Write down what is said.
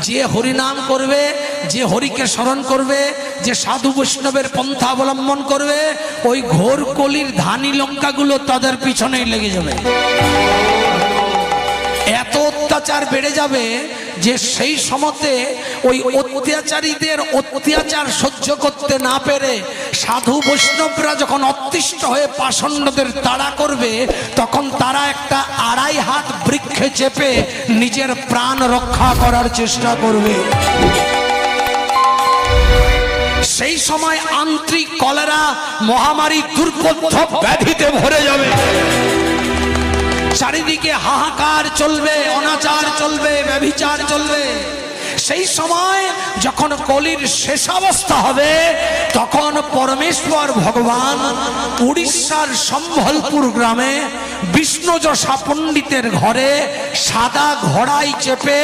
যে হরিনাম করবে, যে হরিকে স্মরণ করবে, যে সাধু বৈষ্ণবের পন্থা অবলম্বন করবে, ওই ঘোর কলির ধানি লঙ্কাগুলো তাদের পিছনেই লেগে যাবে। এত অত্যাচার বেড়ে যাবে যে সেই সময়তে ওই অত্যাচারীদের অত্যাচার সহ্য করতে না পেরে সাধু বৈষ্ণবরা যখন অতিষ্ঠ হয়ে পাষণ্ডদের তাড়া করবে, তখন তারা একটা 2.5 হাত বৃক্ষে চেপে নিজের প্রাণ রক্ষা করার চেষ্টা করবে। সেই সময় আন্ত্রিক কলেরা মহামারী দুর্বোধ্য ব্যাধিতে ভরে যাবে। চারিদিকে হাহাকার চলবে, অনাচার চলবে, ব্যভিচার চলবে। সেই সময় যখন কলির শেষাবস্থা হবে, তখন পরমেশ্বর ভগবান উড়িষ্যার সম্বলপুর গ্রামে বিষ্ণুযশা পণ্ডিতের ঘরে সাদা ঘোড়ায় চেপে